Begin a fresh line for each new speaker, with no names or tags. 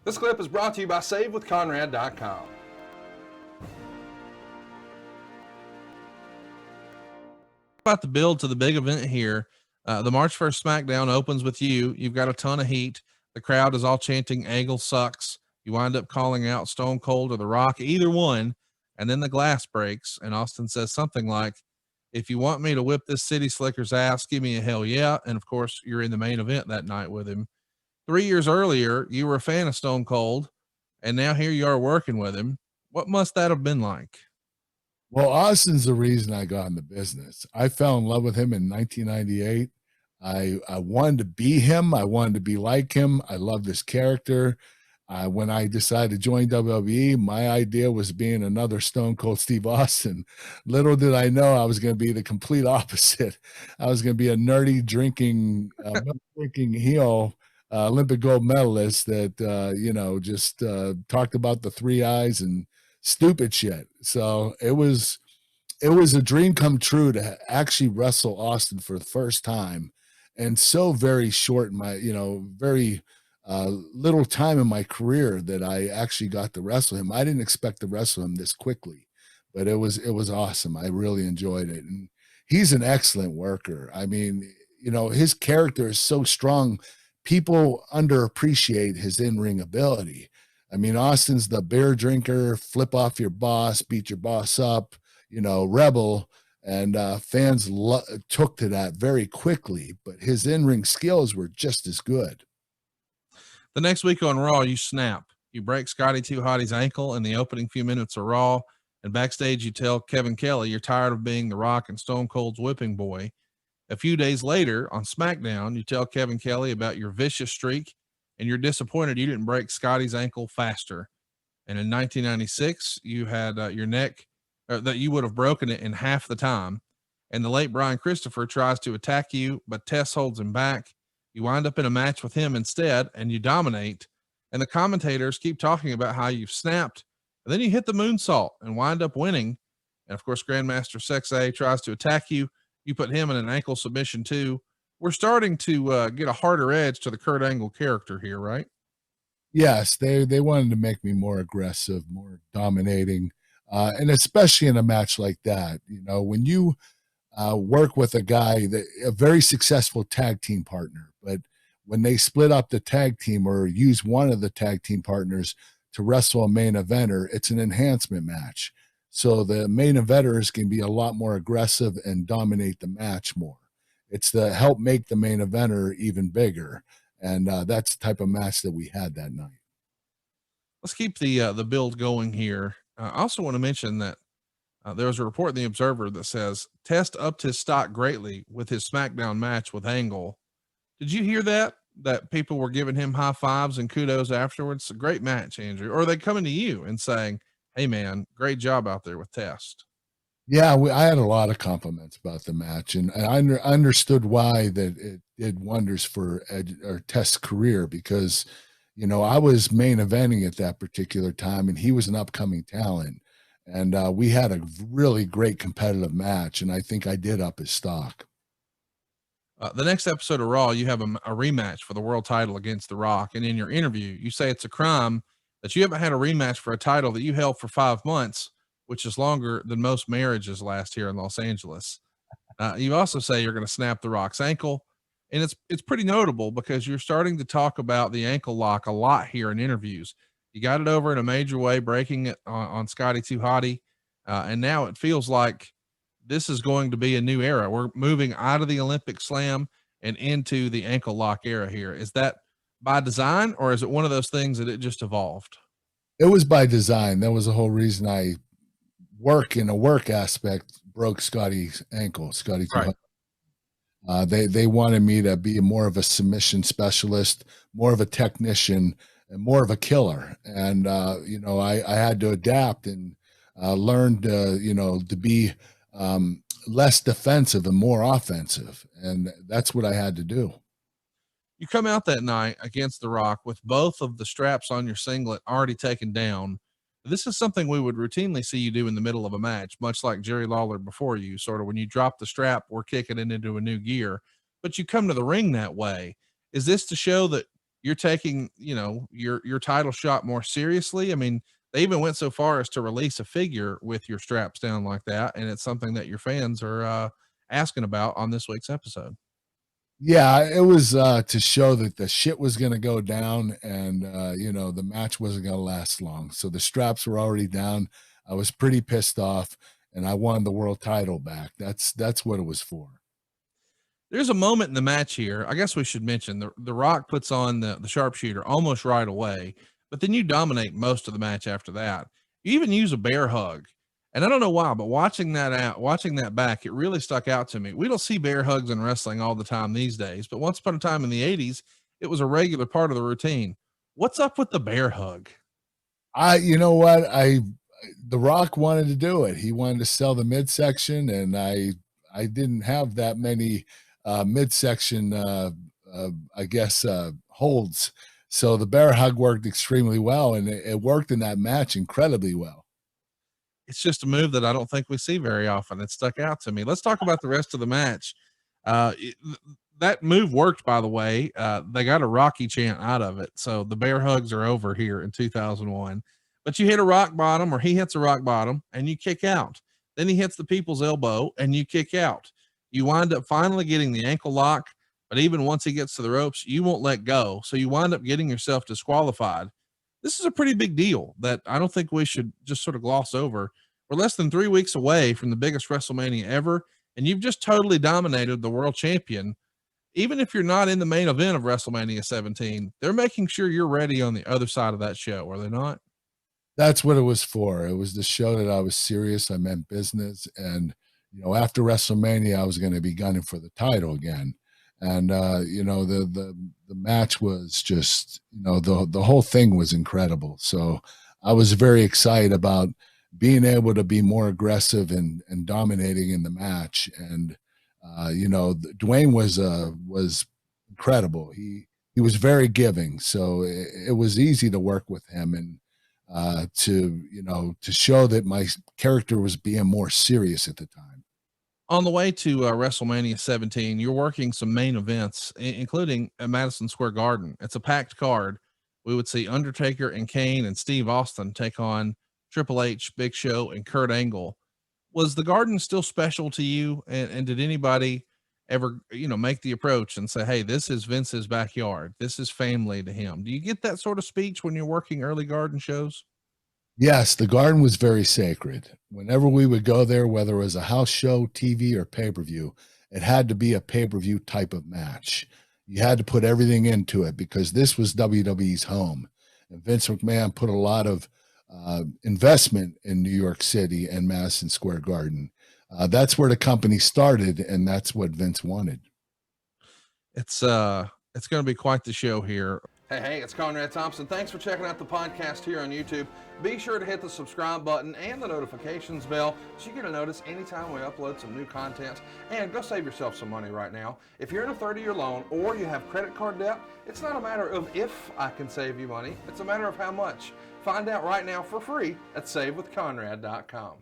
This clip is brought to you by SaveWithConrad.com.
About the build to the big event here. The March 1st SmackDown opens with you. You've got a ton of heat. The crowd is all chanting Angle sucks. You wind up calling out Stone Cold or The Rock, either one. And then the glass breaks and Austin says something like, if you want me to whip this city slicker's ass, give me a hell yeah. And of course you're in the main event that night with him. 3 years earlier, you were a fan of Stone Cold, and now here you are working with him. What must that have been like?
Well, Austin's the reason I got in the business. I fell in love with him in 1998. I wanted to be him. I wanted to be like him. I loved his character. When I decided to join WWE, my idea was being another Stone Cold Steve Austin. Little did I know I was going to be the complete opposite. I was going to be a nerdy drinking heel, Olympic gold medalist that, just talked about the 3 eyes and stupid shit. So it was a dream come true to actually wrestle Austin for the first time. And so very short in my, very little time in my career that I actually got to wrestle him. I didn't expect to wrestle him this quickly, but it was awesome. I really enjoyed it. And he's an excellent worker. I mean, his character is so strong. People underappreciate his in-ring ability. I mean, Austin's the beer drinker, flip off your boss, beat your boss up, rebel. And fans took to that very quickly, but his in-ring skills were just as good.
The next week on Raw, you snap. You break Scotty 2 Hotty's ankle in the opening few minutes of Raw, and backstage you tell Kevin Kelly you're tired of being The Rock and Stone Cold's whipping boy. A few days later on SmackDown, you tell Kevin Kelly about your vicious streak, and you're disappointed you didn't break Scotty's ankle faster. And in 1996, you had your neck that you would have broken it in half the time. And the late Brian Christopher tries to attack you, but Tess holds him back. You wind up in a match with him instead, and you dominate. And the commentators keep talking about how you've snapped. And then you hit the moonsault and wind up winning. And of course, Grandmaster Sexay tries to attack you. You put him in an ankle submission too. We're starting to get a harder edge to the Kurt Angle character here, right?
Yes, they wanted to make me more aggressive, more dominating. And especially in a match like that, when you work with a very successful tag team partner, but when they split up the tag team or use one of the tag team partners to wrestle a main eventer, it's an enhancement match. So the main eventers can be a lot more aggressive and dominate the match more. It's to help make the main eventer even bigger. And that's the type of match that we had that night.
Let's keep the build going here. I also want to mention that there was a report in the Observer that says Test upped his stock greatly with his SmackDown match with Angle. Did you hear that people were giving him high fives and kudos afterwards? A great match, Andrew. Or are they coming to you and saying, hey man, great job out there with Test?
Yeah, I had a lot of compliments about the match, and I understood why that it did wonders for Test's career, because I was main eventing at that particular time, and he was an upcoming talent, and we had a really great competitive match, and I think I did up his stock.
The next episode of Raw, you have a rematch for the world title against The Rock, and in your interview, you say it's a crime that you haven't had a rematch for a title that you held for 5 months, which is longer than most marriages last here in Los Angeles. You also say you're going to snap The Rock's ankle. And it's pretty notable because you're starting to talk about the ankle lock a lot here in interviews. You got it over in a major way, breaking it on Scotty 2 Hotty. And now it feels like this is going to be a new era. We're moving out of the Olympic slam and into the ankle lock era here. Is that by design, or is it one of those things that it just evolved?
It was by design. That was the whole reason I in a work aspect broke Scotty's ankle. Scotty 2 Hotty. They wanted me to be more of a submission specialist, more of a technician, and more of a killer. And I had to adapt and learn to be less defensive and more offensive, and that's what I had to do.
You come out that night against The Rock with both of the straps on your singlet already taken down. This is something we would routinely see you do in the middle of a match, much like Jerry Lawler before you, sort of when you drop the strap, we're kicking it into a new gear, but you come to the ring that way. Is this to show that you're taking, your title shot more seriously. I mean, they even went so far as to release a figure with your straps down like that. And it's something that your fans are asking about on this week's episode.
Yeah, it was to show that the shit was going to go down, and the match wasn't going to last long. So the straps were already down. I was pretty pissed off, and I won the world title back. That's what it was for.
There's a moment in the match here. I guess we should mention the Rock puts on the sharpshooter almost right away, but then you dominate most of the match after that. You even use a bear hug. And I don't know why, but watching that back, it really stuck out to me. We don't see bear hugs in wrestling all the time these days, but once upon a time in the 80s, it was a regular part of the routine. What's up with the bear hug?
You know what? The Rock wanted to do it. He wanted to sell the midsection, and I didn't have that many midsection, holds. So the bear hug worked extremely well, and it worked in that match incredibly well.
It's just a move that I don't think we see very often. It stuck out to me. Let's talk about the rest of the match. That move worked, by the way. They got a Rocky chant out of it. So the bear hugs are over here in 2001. But you hit a rock bottom, or he hits a rock bottom, and you kick out. Then he hits the people's elbow, and you kick out. You wind up finally getting the ankle lock, but even once he gets to the ropes, you won't let go. So you wind up getting yourself disqualified. This is a pretty big deal that I don't think we should just sort of gloss over. We're less than 3 weeks away from the biggest WrestleMania ever, and you've just totally dominated the world champion. Even if you're not in the main event of WrestleMania 17, they're making sure you're ready on the other side of that show, are they not?
That's what it was for. It was to show that I was serious. I meant business. And, after WrestleMania, I was going to be gunning for the title again. And, the match was just, the whole thing was incredible. So I was very excited about being able to be more aggressive and dominating in the match. And, Dwayne was incredible. He was very giving. So it was easy to work with him, and to show that my character was being more serious at the time.
On the way to WrestleMania 17, you're working some main events, including at Madison Square Garden. It's a packed card. We would see Undertaker and Kane and Steve Austin take on Triple H, Big Show, and Kurt Angle. Was the Garden still special to you? And did anybody ever, make the approach and say, hey, this is Vince's backyard. This is family to him. Do you get that sort of speech when you're working early Garden shows?
Yes, the Garden was very sacred. Whenever we would go there, whether it was a house show, TV, or pay-per-view, it had to be a pay-per-view type of match. You had to put everything into it because this was WWE's home. And Vince McMahon put a lot of investment in New York City and Madison Square Garden. That's where the company started, and that's what Vince wanted.
It's going to be quite the show here.
Hey, it's Conrad Thompson. Thanks for checking out the podcast here on YouTube. Be sure to hit the subscribe button and the notifications bell so you get a notice anytime we upload some new content. And go save yourself some money right now. If you're in a 30-year loan or you have credit card debt, it's not a matter of if I can save you money. It's a matter of how much. Find out right now for free at SaveWithConrad.com.